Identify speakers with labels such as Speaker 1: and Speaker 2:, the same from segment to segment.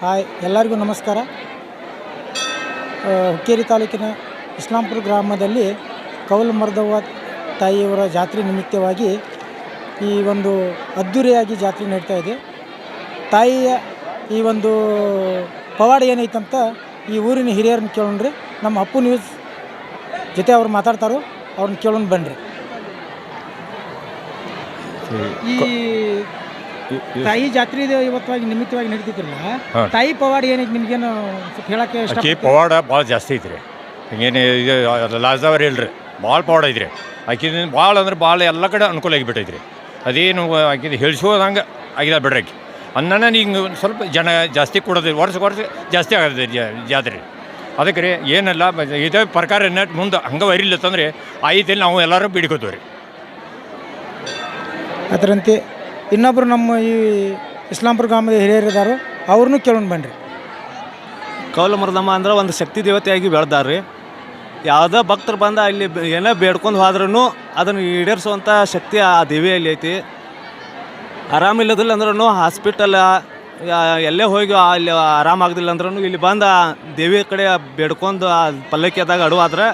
Speaker 1: Hi ಎಲ್ಲರಿಗೂ ನಮಸ್ಕಾರ. ಹುಕ್ಕೇರಿ ತಾಲೂಕಿನ ಇಸ್ಲಾಂಪುರ ಗ್ರಾಮದಲ್ಲಿ ಕೌಲ್ ಮರ್ದವ್ವ ತಾಯಿಯವರ ಜಾತ್ರೆ ನಿಮಿತ್ತವಾಗಿ ಈ ಒಂದು ಅದ್ಧೂರಿಯಾಗಿ ಜಾತ್ರೆ ನಡೀತಾ ಇದೆ. ತಾಯಿಯ ಈ ಒಂದು ಪವಾಡ ಏನೈತಂತ ಈ ಊರಿನ ಹಿರಿಯರನ್ನ ಕೇಳೋಣ್ರಿ. ನಮ್ಮ ಅಪ್ಪು ನ್ಯೂಸ್ ಜೊತೆ ಅವ್ರು ಮಾತಾಡ್ತಾರೋ, ಅವ್ರನ್ನ ಕೇಳೋಣ ಬನ್ನಿರಿ. ಈ ತಾಯಿ ಜಾತ್ರೆ ಇವತ್ತವಾಗಿ ನಿಮಿತ್ತವಾಗಿ ನಡೀತಿದ್ರಲ್ಲ, ತಾಯಿ ಪವಾಡ ಏನೈತಿ ನಿಮ್ಗೇನು ಹೇಳಕ್ಕೆ
Speaker 2: ಆಕೆ ಪವಾಡ ಭಾಳ ಜಾಸ್ತಿ ಐತ್ರಿ. ಹಿಂಗೇನು ಇದು ಲಾಸ್ದವ್ರು ಹೇಳ್ರಿ, ಭಾಳ ಪವಾಡ ಐತ್ರಿ. ಆಕಿನ ಭಾಳ ಅಂದ್ರೆ ಭಾಳ ಎಲ್ಲ ಕಡೆ ಅನುಕೂಲ ಆಗಿಬಿಟ್ಟೈತ್ರಿ. ಅದೇನು ಆಕಿನ ಹೇಳಿಸೋದಂಗೆ ಆಗಿದೆ ಬಿಡ್ರಿ. ಆಕೆ ಅನ್ನನ ಹಿಂಗೆ ಸ್ವಲ್ಪ ಜನ ಜಾಸ್ತಿ ಕೊಡೋದು, ವರ್ಷ ಜಾಸ್ತಿ ಆಗತ್ತೆ ಜಾತ್ರೆ. ಅದಕ್ಕೆ ರೀ ಏನೆಲ್ಲ ಇದೇ ಪ್ರಕಾರ ಮುಂದೆ ಹಂಗೆ ವರಿಲ್ಲತ್ತಂದ್ರೆ ಆಯ್ತಲ್ಲಿ ನಾವು ಎಲ್ಲರೂ ಬಿಡ್ಕೋತೀವಿ ರೀ.
Speaker 1: ಅದರಂತೆ ಇನ್ನೊಬ್ಬರು ನಮ್ಮ ಈ ಇಸ್ಲಾಂಪುರ ಗ್ರಾಮದ ಹಿರಿಯರಿದ್ದಾರೋ ಅವ್ರನ್ನೂ ಕೇಳೋಣ ಬನ್ನಿರಿ.
Speaker 3: ಕೌಲ ಮರ್ದಮ್ಮ ಅಂದ್ರೆ ಒಂದು ಶಕ್ತಿ ದೇವತೆಯಾಗಿ ಬೆಳೆದಾರ್ರಿ. ಯಾವುದೇ ಭಕ್ತರು ಬಂದ ಇಲ್ಲಿ ಏನೇ ಬೇಡ್ಕೊಂಡು ಹೋದ್ರೂ ಅದನ್ನು ಈಡೇರಿಸುವಂಥ ಶಕ್ತಿ ಆ ದೇವಿಯಲ್ಲಿ ಐತಿ. ಆರಾಮಿಲ್ಲದಿಲ್ಲ ಅಂದ್ರೂ ಹಾಸ್ಪಿಟಲ್ ಎಲ್ಲೇ ಹೋಗಿ ಅಲ್ಲಿ ಆರಾಮಾಗದಿಲ್ಲ ಅಂದ್ರೂ ಇಲ್ಲಿ ಬಂದು ದೇವಿ ಕಡೆ ಬೇಡ್ಕೊಂಡು ಆ ಪಲ್ಲಕ್ಕಿಯಾದಾಗ ಅಡುವಾದ್ರೆ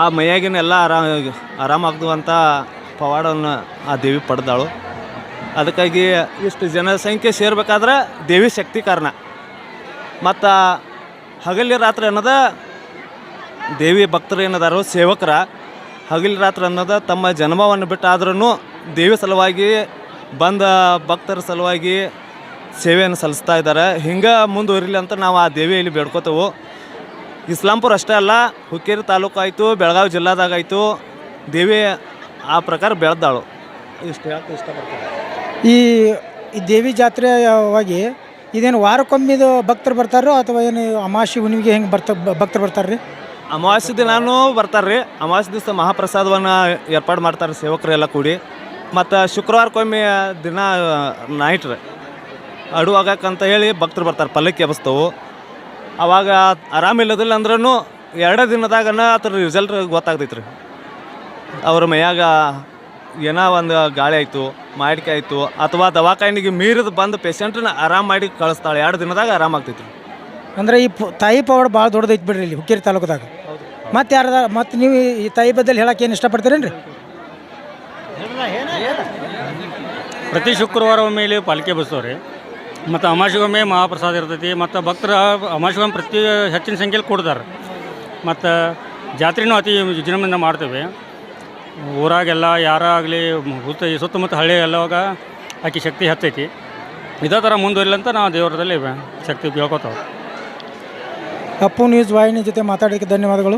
Speaker 3: ಆ ಮೈಯಾಗಿನ ಎಲ್ಲ ಆರಾಮಾಗ್ದುವಂಥ ಪವಾಡವನ್ನು ಆ ದೇವಿ ಪಡೆದಾಳು. ಅದಕ್ಕಾಗಿ ಇಷ್ಟು ಜನಸಂಖ್ಯೆ ಸೇರ್ಬೇಕಾದ್ರೆ ದೇವಿ ಶಕ್ತಿ ಕಾರಣ. ಮತ್ತು ಹಗಲಿ ರಾತ್ರಿ ಅನ್ನೋದು ದೇವಿ ಭಕ್ತರು ಏನದಾರು ಸೇವಕರ ಹಗಲಿ ರಾತ್ರಿ ಅನ್ನೋದು ತಮ್ಮ ಜನ್ಮವನ್ನು ಬಿಟ್ಟಾದ್ರೂ ದೇವಿ ಸಲುವಾಗಿ ಬಂದ ಭಕ್ತರ ಸಲುವಾಗಿ ಸೇವೆಯನ್ನು ಸಲ್ಲಿಸ್ತಾ ಇದ್ದಾರೆ. ಹಿಂಗೆ ಮುಂದುವರಿಲಿ ಅಂತ ನಾವು ಆ ದೇವಿಯಲ್ಲಿ ಬೇಡ್ಕೋತೇವೆ. ಇಸ್ಲಾಂಪುರ ಅಷ್ಟೇ ಅಲ್ಲ, ಹುಕ್ಕೇರಿ ತಾಲೂಕು ಆಯಿತು, ಬೆಳಗಾವಿ ಜಿಲ್ಲಾದಾಗಾಯಿತು ದೇವಿ ಆ ಪ್ರಕಾರ ಬೆಳೆದಾಳು. ಇಷ್ಟು ಹೇಳಕ್ಕೆ ಇಷ್ಟಪಡ್ತಾರೆ.
Speaker 1: ಈ ದೇವಿ ಜಾತ್ರೆಯಾಗಿ ಇದೇನು ವಾರಕ್ಕೊಮ್ಮಿದು ಭಕ್ತರು ಬರ್ತಾರೋ ಅಥವಾ ಏನು ಅಮಾವಾಸ್ಯೆ ಹುಣ್ಣಿಮೆಗೆ ಹೆಂಗೆ ಭಕ್ತರು ಬರ್ತಾರೆ ರೀ?
Speaker 3: ಅಮಾವಾಸ್ಯೆ ದಿನಾನೂ ಬರ್ತಾರೆ ರೀ. ಅಮಾವಾಸ್ಯೆ ದಿವಸ ಮಹಾಪ್ರಸಾದವನ್ನು ಏರ್ಪಾಡು ಮಾಡ್ತಾರೆ ಸೇವಕರೆಲ್ಲ ಕೂಡಿ. ಮತ್ತು ಶುಕ್ರವಾರಕ್ಕೊಮ್ಮೆ ದಿನ ನೈಟ್ ರೀ ಅಡುವಾಗಕ್ಕಂತ ಹೇಳಿ ಭಕ್ತರು ಬರ್ತಾರೆ. ಪಲ್ಲಕ್ಕಿ ಎಬ್ಬಿಸ್ತವು. ಅವಾಗ ಆರಾಮಿಲ್ಲದಿಲ್ಲ ಅಂದ್ರೂ 2 ದಿನದಾಗನ ಅದ್ರ ರಿಸಲ್ಟ್ ಗೊತ್ತಾಗ್ತೈತೆ ರೀ. ಅವ್ರ ಮೈಯಾಗ ಏನೋ ಒಂದು ಗಾಳಿ ಆಯಿತು, ಮಾಡಿಕೆ ಆಯಿತು, ಅಥವಾ ದವಾಖಾನಿಗೆ ಮೀರಿದು ಬಂದು ಪೇಷಂಟ್ನ ಆರಾಮ ಮಾಡಿ ಕಳಿಸ್ತಾಳೆ. 2 ದಿನದಾಗ ಆರಾಮಾಗ್ತೈತಿ.
Speaker 1: ಅಂದರೆ ಈ ತಾಯಿ ಪವಾಡ ಭಾಳ ದೊಡ್ಡದೈತೆ ಬಿಡ್ರಿ ಇಲ್ಲಿ ಹುಕ್ಕೇರಿ ತಾಲೂಕದಾಗ. ಮತ್ತು ಯಾರದ ಮತ್ತು ನೀವು ಈ ತಾಯಿ ಬದ್ದಲ್ಲಿ ಹೇಳಕ್ಕೆ ಏನು ಇಷ್ಟಪಡ್ತೀರೇನು ರೀ?
Speaker 4: ಪ್ರತಿ ಶುಕ್ರವಾರ ಒಮ್ಮೆ ಪಾಲಿಕೆ ಬಸ್ತವ್ರಿ. ಮತ್ತು ಅಮಾವಾಸ್ಯೆಗೊಮ್ಮೆ ಮಹಾಪ್ರಸಾದ ಇರ್ತೈತಿ. ಮತ್ತು ಭಕ್ತರು ಅಮಾವಾಸ್ಯೆಗೊಮ್ಮೆ ಪ್ರತಿ ಹೆಚ್ಚಿನ ಸಂಖ್ಯೆಯಲ್ಲಿ ಕೊಡ್ತಾರೆ. ಮತ್ತು ಜಾತ್ರೆನೂ ಅತಿ ವಿಜೃಂಭಣೆಯಿಂದ ಮಾಡ್ತೇವೆ. ಊರಾಗೆಲ್ಲ ಯಾರಾಗಲಿ ಸುತ್ತಮುತ್ತ ಹಳ್ಳಿ ಎಲ್ಲವಾಗ ಆಕೆ ಶಕ್ತಿ ಹೆಚ್ಚೈತಿ. ಇದೇ ಥರ ಮುಂದುವರಿಲ್ಲ ಅಂತ ನಾವು ದೇವರದಲ್ಲಿ ಶಕ್ತಿ ಕೇಳ್ಕೊತಾವೆ.
Speaker 1: ಅಪ್ಪು ನ್ಯೂಸ್ ವಾಹಿನಿ ಜೊತೆ ಮಾತಾಡೋಕ್ಕೆ ಧನ್ಯವಾದಗಳು.